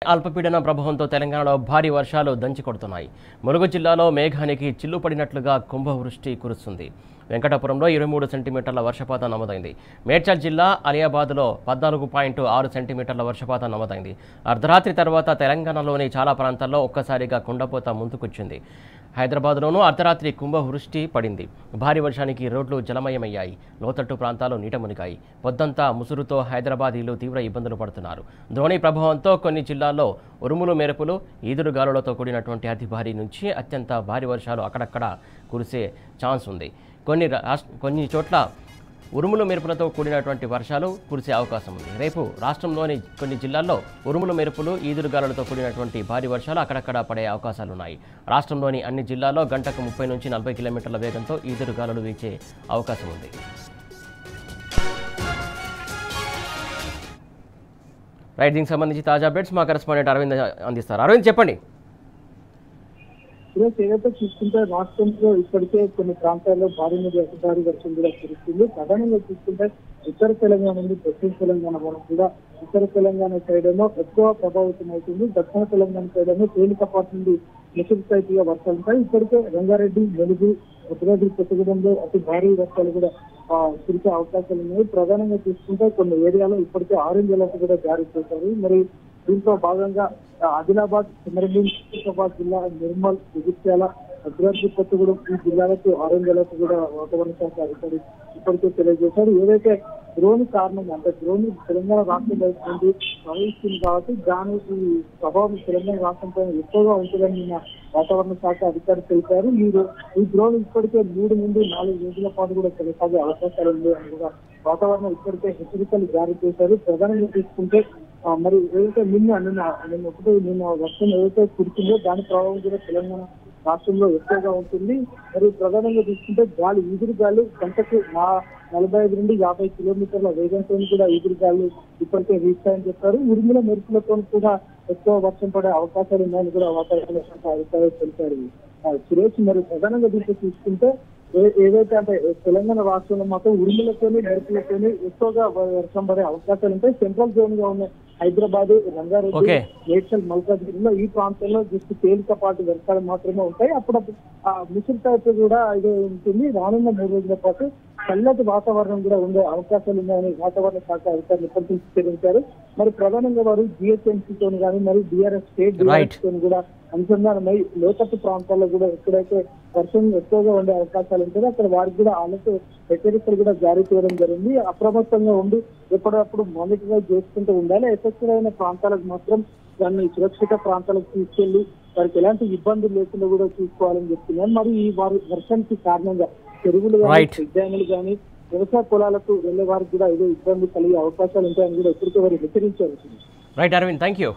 అల్పపీడన ప్రభావంతో తెలంగాణలో భారీ వర్షాలు దంచికొడుతున్నాయి. ములుగు జిల్లాలో మేఘానికి చిల్లు పడినట్లుగా కుంభవృష్టి కురుస్తుంది. వెంకటాపురంలో 23 సెంటీమీటర్ల వర్షపాతం నమోదైంది. మేడ్చల్ జిల్లా అలియాబాద్లో 14.6 సెంటీమీటర్ల వర్షపాతం నమోదైంది. అర్ధరాత్రి తర్వాత తెలంగాణలోని చాలా ప్రాంతాల్లో ఒక్కసారిగా కుండపోత ముందుకొచ్చింది. హైదరాబాద్లోనూ అర్ధరాత్రి కుంభవృష్టి పడింది. భారీ వర్షానికి రోడ్లు జలమయమయ్యాయి. లోతట్టు ప్రాంతాలు నీట మునిగాయి. పొద్దంతా ముసురుతో హైదరాబాదీలు తీవ్ర ఇబ్బందులు పడుతున్నారు. ద్రోణి ప్రభావంతో కొన్ని జిల్లాల్లో ఉరుములు మెరుపులు, ఈదురుగాలులతో కూడినటువంటి అతి భారీ నుంచి అత్యంత భారీ వర్షాలు అక్కడక్కడ కురిసే ఛాన్స్ ఉంది. కొన్ని చోట్ల ఉరుములు మెరుపులతో కూడినటువంటి వర్షాలు కురిసే అవకాశం ఉంది. రేపు రాష్ట్రంలోని కొన్ని జిల్లాల్లో ఉరుములు మెరుపులు, ఈదురుగాలులతో కూడినటువంటి భారీ వర్షాలు అక్కడక్కడ పడే అవకాశాలున్నాయి. రాష్ట్రంలోని అన్ని జిల్లాల్లో గంటకు 30 నుంచి 40 కిలోమీటర్ల వేగంతో ఈదురుగాలులు వీచే అవకాశం ఉంది. రైట్, దీనికి సంబంధించి తాజా అప్డేట్స్ మా కరెస్పాండెంట్ అరవింద్ అందిస్తారు. అరవింద్, చెప్పండి. ఏదైతే చూసుకుంటే రాష్ట్రంలో ఇప్పటికే కొన్ని ప్రాంతాల్లో భారీ నుండి అతి భారీ వర్షం కూడా కురుస్తుంది. ప్రధానంగా చూసుకుంటే ఉత్తర తెలంగాణ నుండి దక్షిణ తెలంగాణ వరకు కూడా ఉత్తర తెలంగాణ సైడ్ ఏమో ఎక్కువ ప్రభావితం అవుతుంది. దక్షిణ తెలంగాణ సైడ్ ఏమో తేలికపాటి నుండి నిశ్చితగా వర్షాలు ఉంటాయి. ఇప్పటికే రంగారెడ్డి, వెలుగు, భద్రాద్రి కొత్తగూడెంలో అతి భారీ వర్షాలు కూడా కురిసే అవకాశాలు ఉన్నాయి. ప్రధానంగా చూసుకుంటే కొన్ని ఏరియాలో ఇప్పటికే ఆరెంజ్ అలర్ట్ కూడా జారీ చేశారు. మరి దీంట్లో భాగంగా ఆదిలాబాద్, సిమరలి, హైదరాబాద్ జిల్లా, నిర్మల్, జగిత్యాల, భద్రాద్రి కొత్తగూడెం ఈ జిల్లాలకు ఆరెంజ్ అలర్ట్ కూడా వాతావరణ శాఖ అధికారి ఇప్పటికే తెలియజేశారు. ఏదైతే ద్రోణి కారణం అంటే ద్రోణి తెలంగాణ రాష్ట్రం వైపు నుండి ప్రవహిస్తుంది కాబట్టి దాని ఈ ప్రభావం తెలంగాణ రాష్ట్రంపై ఎక్కువగా ఉంటుందని నిన్న వాతావరణ శాఖ అధికారి తెలిపారు. ఈ ద్రోణి ఇప్పటికే 3 నుండి 4 రోజుల పాటు కూడా కొనసాగే అవకాశాలు ఉన్నాయని కూడా వాతావరణం ఇప్పటికే హెచ్చరికలు జారీ చేశారు. ప్రధానంగా తీసుకుంటే మరి ఏదైతే నిన్న వర్షం ఏదైతే కురిసిందో దాని ప్రభావం కూడా తెలంగాణ రాష్ట్రంలో ఎక్కువగా ఉంటుంది. మరి ప్రధానంగా తీసుకుంటే గాలి, ఈదురు గాలు గంటకు 45 నుండి 50 కిలోమీటర్ల వేగంతో కూడా ఈదురు గాలు ఇప్పటికే వీస్తాయని చెప్పారు. ఉరుముల మెరుపులతో కూడా ఎక్కువ వర్షం పడే అవకాశాలు ఉన్నాయని కూడా వాతావరణ శాఖ అధికారులు తెలిపారు. సురేష్, మరి ప్రధానంగా దీంట్లో చూసుకుంటే ఏదైతే అంటే తెలంగాణ రాష్ట్రంలో మాత్రం ఉరుములతోని మెరుపులతోని ఎక్కువగా వర్షం పడే అవకాశాలు ఉంటాయి. సెంట్రల్ జోన్ గా ఉన్న హైదరాబాద్, రంగారెడ్డి, మేడ్చల్, మల్కాజ్గిరిలో ఈ ప్రాంతంలో జస్ట్ తేలికపాటి వర్షాలు మాత్రమే ఉంటాయి. అప్పుడప్పుడు మిషన్ టైప్ కూడా ఇది ఉంటుంది. రానున్న 3 రోజుల పాటు చల్లటి వాతావరణం కూడా ఉండే అవకాశాలు ఉన్నాయని వాతావరణ శాఖ అధికారులు ఇప్పటికీ తెలిపారు. మరి ప్రధానంగా వారు జిహెచ్ఎంసీతో కానీ మరి డిఆర్ఎస్ స్టేట్ తో కూడా అనుసంధానమై లోతట్టు ప్రాంతాల్లో కూడా ఎక్కడైతే వర్షం ఎక్కువగా ఉండే అవకాశాలు ఉంటాయో అక్కడ వారికి కూడా వాళ్ళతో హెచ్చరికలు కూడా జారీ చేయడం జరిగింది. అప్రమత్తంగా ఉండి ఎప్పటికప్పుడు మానిటర్ చేసుకుంటూ ఉండాలి. ఎఫెక్టివ్ ప్రాంతాలకు మాత్రం దాన్ని సురక్షిత ప్రాంతాలకు తీసుకెళ్లి వారికి ఎలాంటి ఇబ్బందులు లేకుండా కూడా చూసుకోవాలని చెప్తున్నారు. మరి ఈ వర్షానికి కారణంగా చెరువులు కానీ, ఉద్యానాలు కానీ, వ్యవసాయ పొలాలకు వెళ్లే వారికి కూడా ఏదో ఇబ్బంది కలిగే అవకాశాలు ఉంటాయని కూడా ఇప్పటికే వారు హెచ్చరించారు. Right Arvind, thank you.